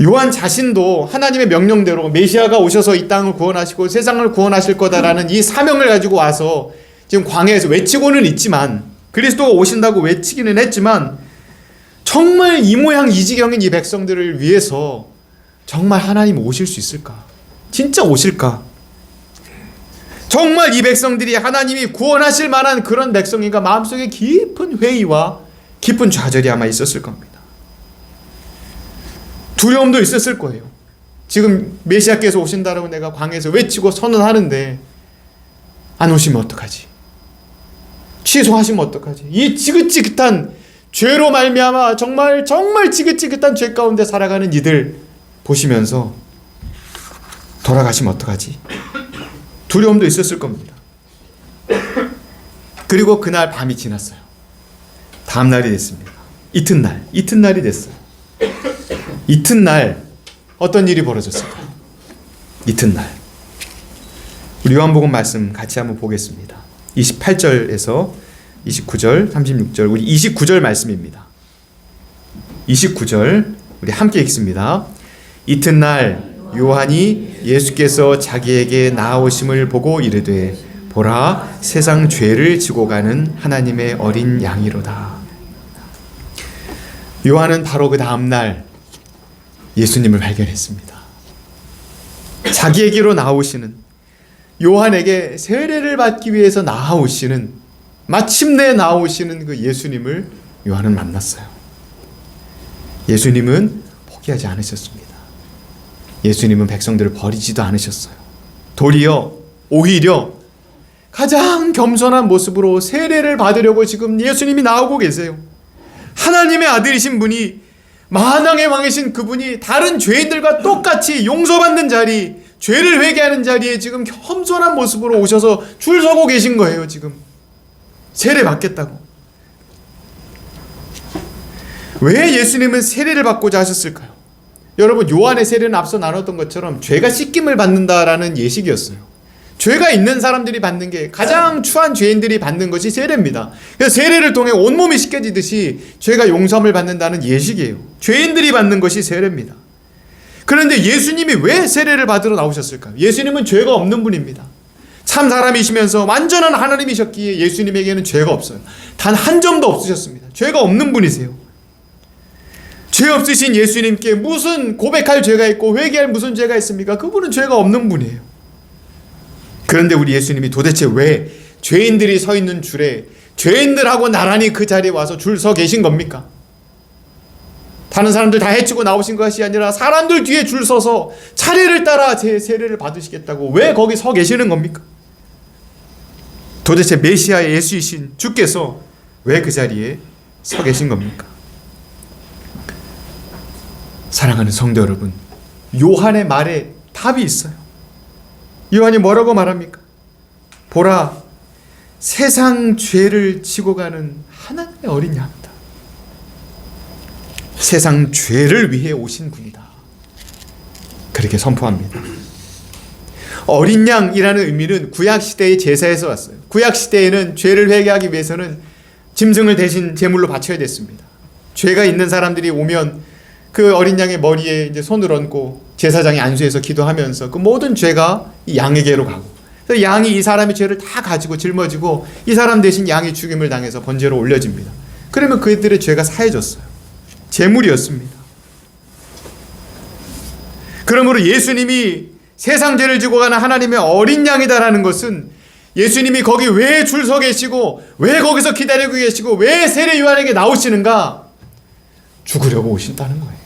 S1: 요한 자신도 하나님의 명령대로 메시아가 오셔서 이 땅을 구원하시고 세상을 구원하실 거다라는 이 사명을 가지고 와서 지금 광야에서 외치고는 있지만, 그리스도가 오신다고 외치기는 했지만, 정말 이 모양 이 지경인 이 백성들을 위해서 정말 하나님 오실 수 있을까? 진짜 오실까? 정말 이 백성들이 하나님이 구원하실 만한 그런 백성인가? 마음속에 깊은 회의와 깊은 좌절이 아마 있었을 겁니다. 두려움도 있었을 거예요. 지금 메시아께서 오신다라고 내가 광야에서 외치고 선언하는데 안 오시면 어떡하지? 취소하시면 어떡하지? 이 지긋지긋한 죄로 말미암아 정말 지긋지긋한 죄 가운데 살아가는 이들 보시면서 돌아가시면 어떡하지? 두려움도 있었을 겁니다. 그리고 그날 밤이 지났어요. 다음 날이 됐습니다. 이튿날이 됐어요. 이튿날 어떤 일이 벌어졌을까요? 이튿날 우리 요한복음 말씀 같이 한번 보겠습니다. 28절에서 29절, 36절, 우리 29절 말씀입니다. 29절 우리 함께 읽습니다. 이튿날 요한이 예수께서 자기에게 나아오심을 보고 이르되 보라 세상 죄를 지고 가는 하나님의 어린 양이로다. 요한은 바로 그 다음날 예수님을 발견했습니다. 자기에게로 나오시는, 요한에게 세례를 받기 위해서 마침내 나오시는 그 예수님을 요한은 만났어요. 예수님은 포기하지 않으셨습니다. 예수님은 백성들을 버리지도 않으셨어요. 오히려 가장 겸손한 모습으로 세례를 받으려고 지금 예수님이 나오고 계세요. 하나님의 아들이신 분이, 만왕의 왕이신 그분이 다른 죄인들과 똑같이 용서받는 자리, 죄를 회개하는 자리에 지금 겸손한 모습으로 오셔서 줄 서고 계신 거예요. 지금 세례 받겠다고. 왜 예수님은 세례를 받고자 하셨을까요? 여러분, 요한의 세례는 앞서 나눴던 것처럼 죄가 씻김을 받는다라는 예식이었어요. 죄가 있는 사람들이 받는 게, 가장 추한 죄인들이 받는 것이 세례입니다. 그래서 세례를 통해 온몸이 씻겨지듯이 죄가 용서함을 받는다는 예식이에요. 죄인들이 받는 것이 세례입니다. 그런데 예수님이 왜 세례를 받으러 나오셨을까요? 예수님은 죄가 없는 분입니다. 참 사람이시면서 완전한 하나님이셨기에 예수님에게는 죄가 없어요. 단 한 점도 없으셨습니다. 죄가 없는 분이세요. 죄 없으신 예수님께 무슨 고백할 죄가 있고 회개할 무슨 죄가 있습니까? 그분은 죄가 없는 분이에요. 그런데 우리 예수님이 도대체 왜 죄인들이 서 있는 줄에 죄인들하고 나란히 그 자리에 와서 줄 서 계신 겁니까? 다른 사람들 다 해치고 나오신 것이 아니라 사람들 뒤에 줄 서서 차례를 따라 제 세례를 받으시겠다고 왜 거기 서 계시는 겁니까? 도대체 메시아의 예수이신 주께서 왜 그 자리에 서 계신 겁니까? 사랑하는 성도 여러분, 요한의 말에 답이 있어요. 요한이 뭐라고 말합니까? 보라, 세상 죄를 지고 가는 하나님의 어린 양이다. 세상 죄를 위해 오신 분이다. 그렇게 선포합니다. 어린 양이라는 의미는 구약시대의 제사에서 왔어요. 구약시대에는 죄를 회개하기 위해서는 짐승을 대신 제물로 바쳐야 됐습니다. 죄가 있는 사람들이 오면 그 어린 양의 머리에 이제 손을 얹고 제사장이 안수해서 기도하면서 그 모든 죄가 이 양에게로 가고, 그래서 양이 이 사람의 죄를 다 가지고 짊어지고 이 사람 대신 양이 죽임을 당해서 번제로 올려집니다. 그러면 그들의 죄가 사해졌어요. 제물이었습니다. 그러므로 예수님이 세상 죄를 지고 가는 하나님의 어린 양이다라는 것은, 예수님이 거기 왜 줄 서 계시고 왜 거기서 기다리고 계시고 왜 세례 요한에게 나오시는가? 죽으려고 오신다는 거예요.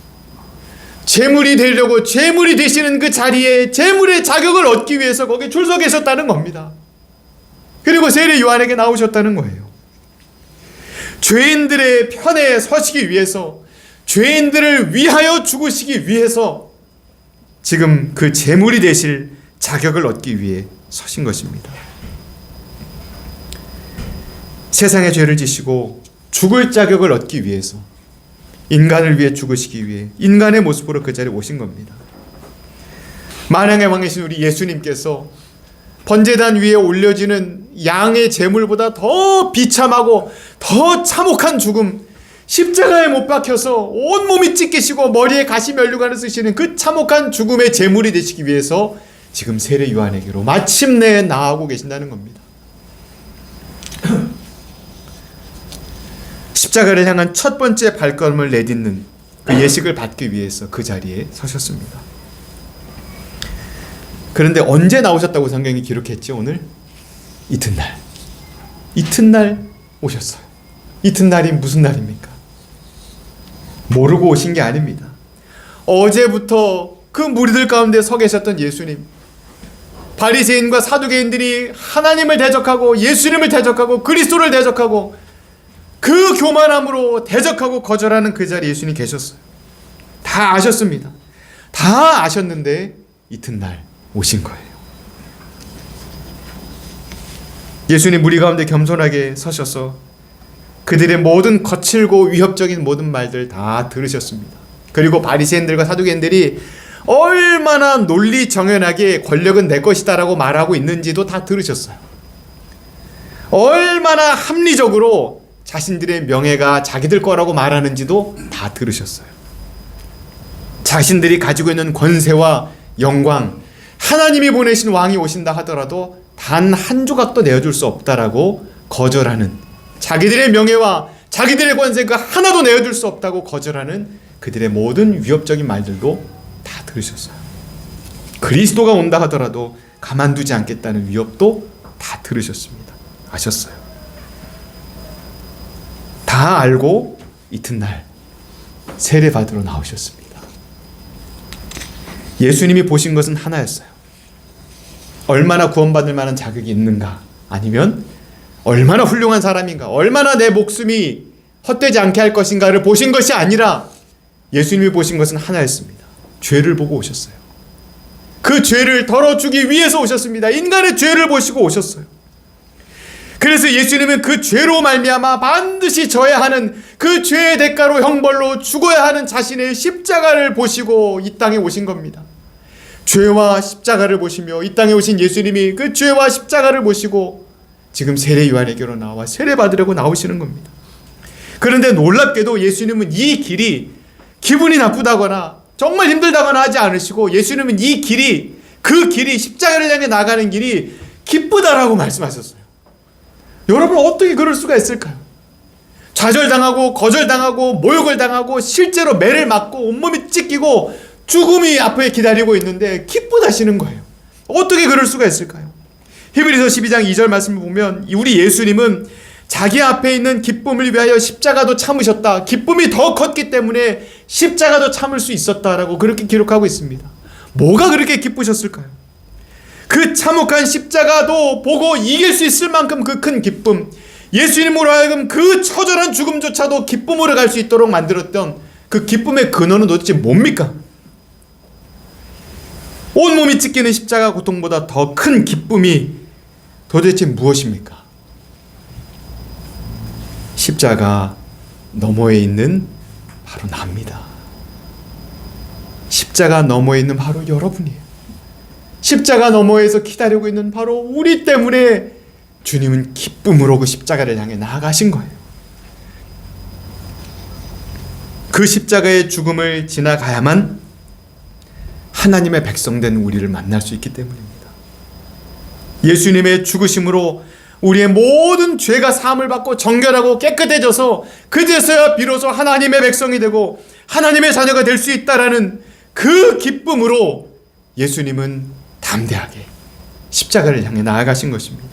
S1: 제물이 되려고, 제물이 되시는 그 자리에 제물의 자격을 얻기 위해서 거기 줄 서 계셨다는 겁니다. 그리고 세례 요한에게 나오셨다는 거예요. 죄인들의 편에 서시기 위해서, 죄인들을 위하여 죽으시기 위해서 지금 그 제물이 되실 자격을 얻기 위해 서신 것입니다. 세상의 죄를 지시고 죽을 자격을 얻기 위해서, 인간을 위해 죽으시기 위해 인간의 모습으로 그 자리에 오신 겁니다. 만왕의 왕이신 우리 예수님께서 번제단 위에 올려지는 양의 제물보다 더 비참하고 더 참혹한 죽음, 십자가에 못 박혀서 온몸이 찢기시고 머리에 가시 면류관을 쓰시는 그 참혹한 죽음의 제물이 되시기 위해서 지금 세례 요한에게로 마침내 나아오고 계신다는 겁니다. 십자가를 향한 첫 번째 발걸음을 내딛는 그 예식을 받기 위해서 그 자리에 서셨습니다. 그런데 언제 나오셨다고 성경이 기록했죠? 오늘 이튿날 오셨어요. 이튿날이 무슨 날입니까? 모르고 오신 게 아닙니다. 어제부터 그 무리들 가운데 서 계셨던 예수님, 바리새인과 사두개인들이 하나님을 대적하고 예수님을 대적하고 그리스도를 대적하고 그 교만함으로 대적하고 거절하는 그 자리에 예수님이 계셨어요. 다 아셨습니다. 다 아셨는데 이튿날 오신 거예요. 예수님 무리 가운데 겸손하게 서셔서 그들의 모든 거칠고 위협적인 모든 말들 다 들으셨습니다. 그리고 바리새인들과 사두개인들이 얼마나 논리정연하게 권력은 내 것이다라고 말하고 있는지도 다 들으셨어요. 얼마나 합리적으로 자신들의 명예가 자기들 거라고 말하는지도 다 들으셨어요. 자신들이 가지고 있는 권세와 영광, 하나님이 보내신 왕이 오신다 하더라도 단 한 조각도 내어줄 수 없다라고 거절하는, 자기들의 명예와 자기들의 권세가 하나도 내어줄 수 없다고 거절하는 그들의 모든 위협적인 말들도 다 들으셨어요. 그리스도가 온다 하더라도 가만두지 않겠다는 위협도 다 들으셨습니다. 아셨어요. 다 알고 이튿날 세례받으러 나오셨습니다. 예수님이 보신 것은 하나였어요. 얼마나 구원받을 만한 자격이 있는가, 아니면 얼마나 훌륭한 사람인가, 얼마나 내 목숨이 헛되지 않게 할 것인가를 보신 것이 아니라 예수님이 보신 것은 하나였습니다. 죄를 보고 오셨어요. 그 죄를 덜어주기 위해서 오셨습니다. 인간의 죄를 보시고 오셨어요. 그래서 예수님은 그 죄로 말미암아 반드시 져야 하는 그 죄의 대가로 형벌로 죽어야 하는 자신의 십자가를 보시고 이 땅에 오신 겁니다. 죄와 십자가를 보시며 이 땅에 오신 예수님이 그 죄와 십자가를 보시고 지금 세례 요한에게로 나와 세례 받으려고 나오시는 겁니다. 그런데 놀랍게도 예수님은 이 길이 기분이 나쁘다거나 정말 힘들다거나 하지 않으시고, 예수님은 이 길이, 그 길이, 십자가를 향해 나가는 길이 기쁘다라고 말씀하셨어요. 여러분, 어떻게 그럴 수가 있을까요? 좌절당하고 거절당하고 모욕을 당하고 실제로 매를 맞고 온몸이 찢기고 죽음이 앞에 기다리고 있는데 기쁘다시는 거예요. 어떻게 그럴 수가 있을까요? 히브리서 12장 2절 말씀을 보면 우리 예수님은 자기 앞에 있는 기쁨을 위하여 십자가도 참으셨다. 기쁨이 더 컸기 때문에 십자가도 참을 수 있었다라고 그렇게 기록하고 있습니다. 뭐가 그렇게 기쁘셨을까요? 그 참혹한 십자가도 보고 이길 수 있을 만큼 그 큰 기쁨, 예수님으로 하여금 그 처절한 죽음조차도 기쁨으로 갈 수 있도록 만들었던 그 기쁨의 근원은 도대체 뭡니까? 온몸이 찢기는 십자가 고통보다 더 큰 기쁨이 도대체 무엇입니까? 십자가 너머에 있는 바로 나입니다. 십자가 너머에 있는 바로 여러분이에요. 십자가 너머에서 기다리고 있는 바로 우리 때문에 주님은 기쁨으로 그 십자가를 향해 나아가신 거예요. 그 십자가의 죽음을 지나가야만 하나님의 백성된 우리를 만날 수 있기 때문입니다. 예수님의 죽으심으로 우리의 모든 죄가 사함을 받고 정결하고 깨끗해져서 그제서야 비로소 하나님의 백성이 되고 하나님의 자녀가 될 수 있다라는 그 기쁨으로 예수님은 담대하게 십자가를 향해 나아가신 것입니다.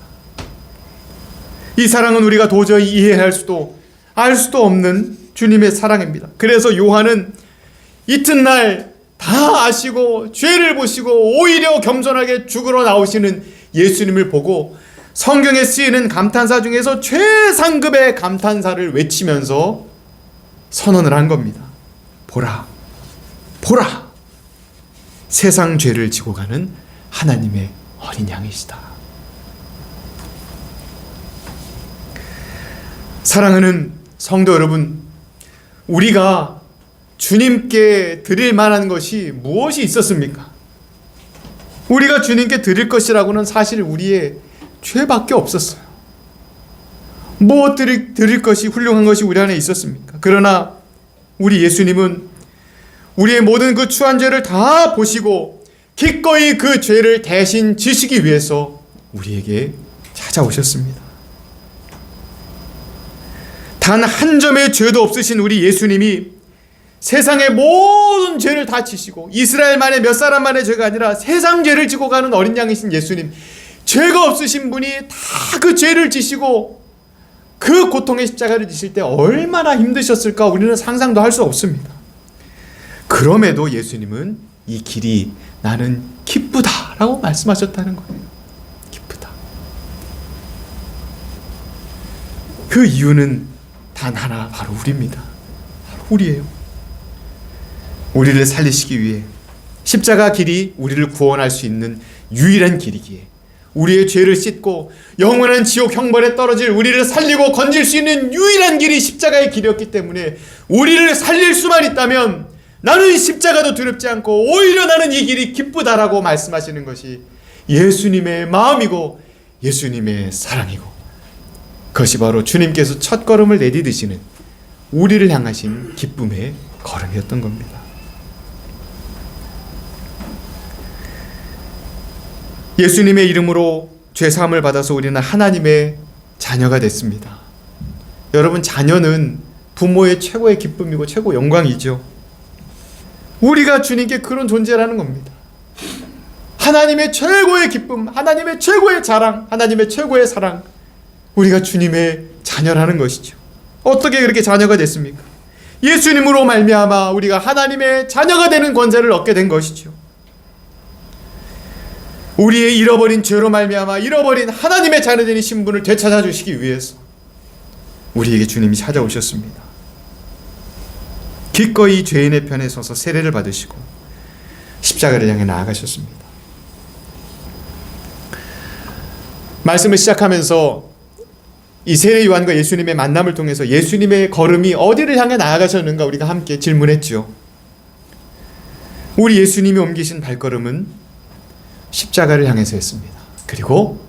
S1: 이 사랑은 우리가 도저히 이해할 수도 알 수도 없는 주님의 사랑입니다. 그래서 요한은 이튿날 다 아시고 죄를 보시고 오히려 겸손하게 죽으러 나오시는 예수님을 보고 성경에 쓰이는 감탄사 중에서 최상급의 감탄사를 외치면서 선언을 한 겁니다. 보라, 보라! 세상 죄를 지고 가는 하나님의 어린 양이시다. 사랑하는 성도 여러분, 우리가 주님께 드릴 만한 것이 무엇이 있었습니까? 우리가 주님께 드릴 것이라고는 사실 우리의 죄밖에 없었어요. 뭐 드릴 것이 훌륭한 것이 우리 안에 있었습니까? 그러나 우리 예수님은 우리의 모든 그 추한 죄를 다 보시고 기꺼이 그 죄를 대신 지시기 위해서 우리에게 찾아오셨습니다. 단 한 점의 죄도 없으신 우리 예수님이 세상의 모든 죄를 다 지시고 이스라엘만의 몇 사람만의 죄가 아니라 세상 죄를 지고 가는 어린 양이신 예수님, 죄가 없으신 분이 다 그 죄를 지시고 그 고통의 십자가를 지실 때 얼마나 힘드셨을까 우리는 상상도 할 수 없습니다. 그럼에도 예수님은 이 길이 나는 기쁘다라고 말씀하셨다는 거예요. 기쁘다. 그 이유는 단 하나, 바로 우리입니다. 바로 우리예요. 우리를 살리시기 위해 십자가 길이 우리를 구원할 수 있는 유일한 길이기에 우리의 죄를 씻고 영원한 지옥 형벌에 떨어질 우리를 살리고 건질 수 있는 유일한 길이 십자가의 길이었기 때문에 우리를 살릴 수만 있다면 나는 십자가도 두렵지 않고 오히려 나는 이 길이 기쁘다라고 말씀하시는 것이 예수님의 마음이고 예수님의 사랑이고, 그것이 바로 주님께서 첫 걸음을 내디디시는 우리를 향하신 기쁨의 걸음이었던 겁니다. 예수님의 이름으로 죄사함을 받아서 우리는 하나님의 자녀가 됐습니다. 여러분, 자녀는 부모의 최고의 기쁨이고 최고 영광이죠. 우리가 주님께 그런 존재라는 겁니다. 하나님의 최고의 기쁨, 하나님의 최고의 자랑, 하나님의 최고의 사랑, 우리가 주님의 자녀라는 것이죠. 어떻게 그렇게 자녀가 됐습니까? 예수님으로 말미암아 우리가 하나님의 자녀가 되는 권세를 얻게 된 것이죠. 우리의 잃어버린 죄로 말미암아 잃어버린 하나님의 자녀된 신분을 되찾아 주시기 위해서 우리에게 주님이 찾아오셨습니다. 기꺼이 죄인의 편에 서서 세례를 받으시고 십자가를 향해 나아가셨습니다. 말씀을 시작하면서 이 세례 요한과 예수님의 만남을 통해서 예수님의 걸음이 어디를 향해 나아가셨는가 우리가 함께 질문했죠. 우리 예수님이 옮기신 발걸음은 십자가를 향해서 했습니다. 그리고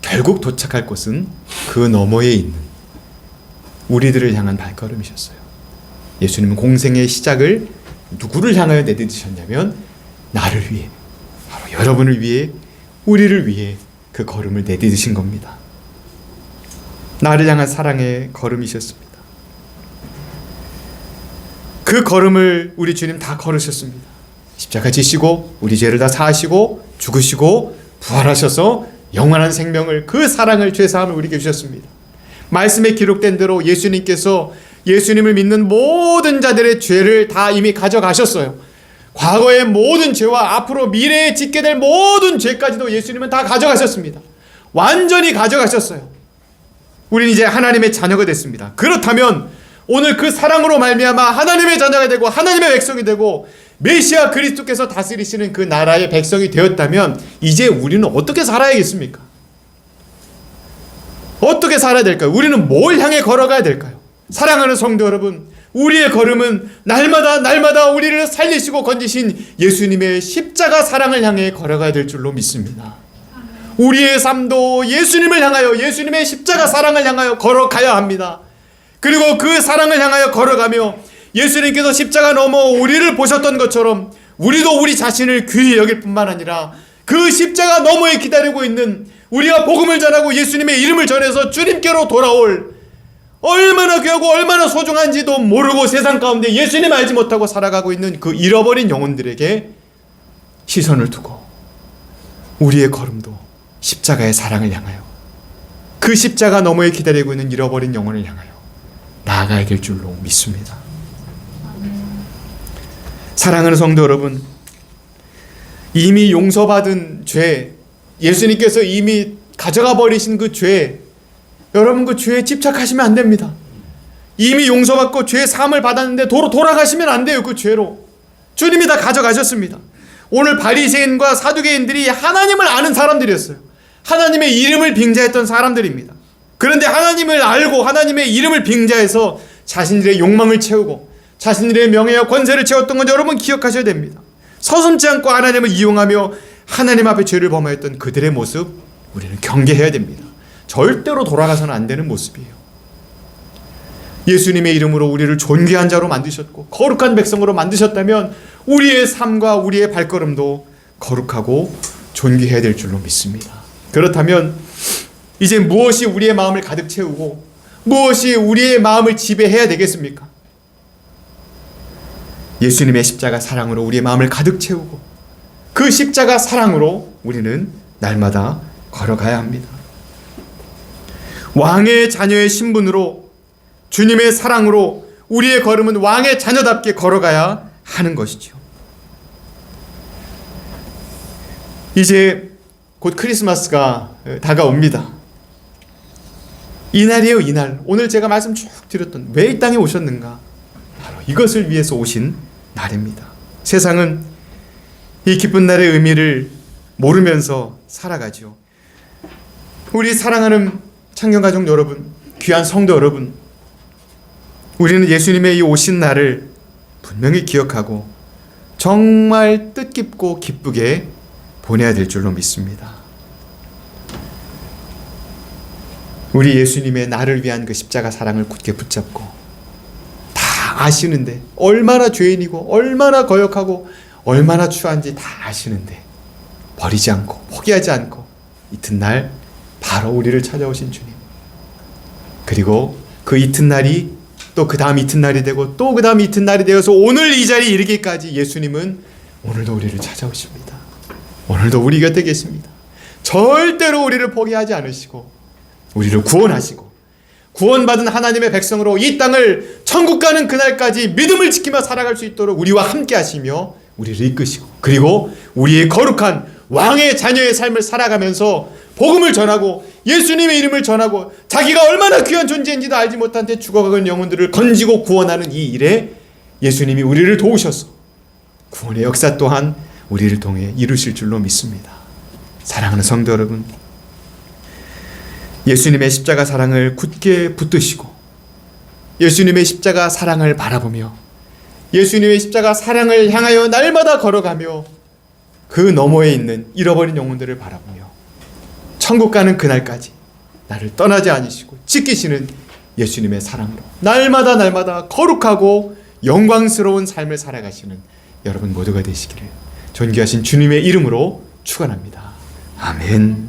S1: 결국 도착할 곳은 그 너머에 있는 우리들을 향한 발걸음이셨어요. 예수님은 공생의 시작을 누구를 향하여 내딛으셨냐면 나를 위해, 바로 여러분을 위해, 우리를 위해 그 걸음을 내딛으신 겁니다. 나를 향한 사랑의 걸음이셨습니다. 그 걸음을 우리 주님 다 걸으셨습니다. 십자가 지시고 우리 죄를 다 사하시고 죽으시고 부활하셔서 영원한 생명을, 그 사랑을, 죄사함을 우리에게 주셨습니다. 말씀에 기록된 대로 예수님께서 예수님을 믿는 모든 자들의 죄를 다 이미 가져가셨어요. 과거의 모든 죄와 앞으로 미래에 짓게 될 모든 죄까지도 예수님은 다 가져가셨습니다. 완전히 가져가셨어요. 우리는 이제 하나님의 자녀가 됐습니다. 그렇다면 오늘 그 사랑으로 말미암아 하나님의 자녀가 되고 하나님의 백성이 되고 메시아 그리스도께서 다스리시는 그 나라의 백성이 되었다면 이제 우리는 어떻게 살아야겠습니까? 어떻게 살아야 될까요? 우리는 뭘 향해 걸어가야 될까요? 사랑하는 성도 여러분, 우리의 걸음은 날마다 우리를 살리시고 건지신 예수님의 십자가 사랑을 향해 걸어가야 될 줄로 믿습니다. 우리의 삶도 예수님을 향하여, 예수님의 십자가 사랑을 향하여 걸어가야 합니다. 그리고 그 사랑을 향하여 걸어가며 예수님께서 십자가 넘어 우리를 보셨던 것처럼 우리도 우리 자신을 귀히 여길 뿐만 아니라 그 십자가 너머에 기다리고 있는, 우리가 복음을 전하고 예수님의 이름을 전해서 주님께로 돌아올, 얼마나 귀하고 얼마나 소중한지도 모르고 세상 가운데 예수님 알지 못하고 살아가고 있는 그 잃어버린 영혼들에게 시선을 두고 우리의 걸음도 십자가의 사랑을 향하여, 그 십자가 너머에 기다리고 있는 잃어버린 영혼을 향하여 나아가야 될 줄로 믿습니다. 사랑하는 성도 여러분, 이미 용서받은 죄, 예수님께서 이미 가져가 버리신 그 죄, 여러분 그 죄에 집착하시면 안 됩니다. 이미 용서받고 죄 사함을 받았는데 돌아가시면 안 돼요. 그 죄로 주님이 다 가져가셨습니다. 오늘 바리새인과 사두개인들이 하나님을 아는 사람들이었어요. 하나님의 이름을 빙자했던 사람들입니다. 그런데 하나님을 알고 하나님의 이름을 빙자해서 자신들의 욕망을 채우고 자신들의 명예와 권세를 채웠던 건 여러분 기억하셔야 됩니다. 서슴지 않고 하나님을 이용하며 하나님 앞에 죄를 범하였던 그들의 모습 우리는 경계해야 됩니다. 절대로 돌아가서는 안 되는 모습이에요. 예수님의 이름으로 우리를 존귀한 자로 만드셨고 거룩한 백성으로 만드셨다면 우리의 삶과 우리의 발걸음도 거룩하고 존귀해야 될 줄로 믿습니다. 그렇다면 이제 무엇이 우리의 마음을 가득 채우고 무엇이 우리의 마음을 지배해야 되겠습니까? 예수님의 십자가 사랑으로 우리의 마음을 가득 채우고 그 십자가 사랑으로 우리는 날마다 걸어가야 합니다. 왕의 자녀의 신분으로 주님의 사랑으로 우리의 걸음은 왕의 자녀답게 걸어가야 하는 것이죠. 이제 곧 크리스마스가 다가옵니다. 이날이에요, 이날. 오늘 제가 말씀 쭉 드렸던 왜 이 땅에 오셨는가? 바로 이것을 위해서 오신 날입니다. 세상은 이 기쁜 날의 의미를 모르면서 살아가죠. 우리 사랑하는 창경가족 여러분, 귀한 성도 여러분, 우리는 예수님의 이 오신 날을 분명히 기억하고 정말 뜻깊고 기쁘게 보내야 될 줄로 믿습니다. 우리 예수님의 나를 위한 그 십자가 사랑을 굳게 붙잡고 다 아시는데 얼마나 죄인이고 얼마나 거역하고 얼마나 추한지 다 아시는데 버리지 않고 포기하지 않고 이튿날 바로 우리를 찾아오신 주님, 그리고 그 이튿날이 또 그 다음 이튿날이 되고 또 그 다음 이튿날이 되어서 오늘 이 자리에 이르기까지 예수님은 오늘도 우리를 찾아오십니다. 오늘도 우리 곁에 계십니다. 절대로 우리를 포기하지 않으시고 우리를 구원하시고 구원받은 하나님의 백성으로 이 땅을 천국 가는 그날까지 믿음을 지키며 살아갈 수 있도록 우리와 함께 하시며 우리를 이끄시고 그리고 우리의 거룩한 왕의 자녀의 삶을 살아가면서 복음을 전하고 예수님의 이름을 전하고 자기가 얼마나 귀한 존재인지도 알지 못한 채 죽어가는 영혼들을 건지고 구원하는 이 일에 예수님이 우리를 도우셔서 구원의 역사 또한 우리를 통해 이루실 줄로 믿습니다. 사랑하는 성도 여러분, 예수님의 십자가 사랑을 굳게 붙드시고 예수님의 십자가 사랑을 바라보며 예수님의 십자가 사랑을 향하여 날마다 걸어가며 그 너머에 있는 잃어버린 영혼들을 바라보며 천국 가는 그날까지 나를 떠나지 않으시고 지키시는 예수님의 사랑으로 날마다 거룩하고 영광스러운 삶을 살아가시는 여러분 모두가 되시기를 존귀하신 주님의 이름으로 축원합니다. 아멘.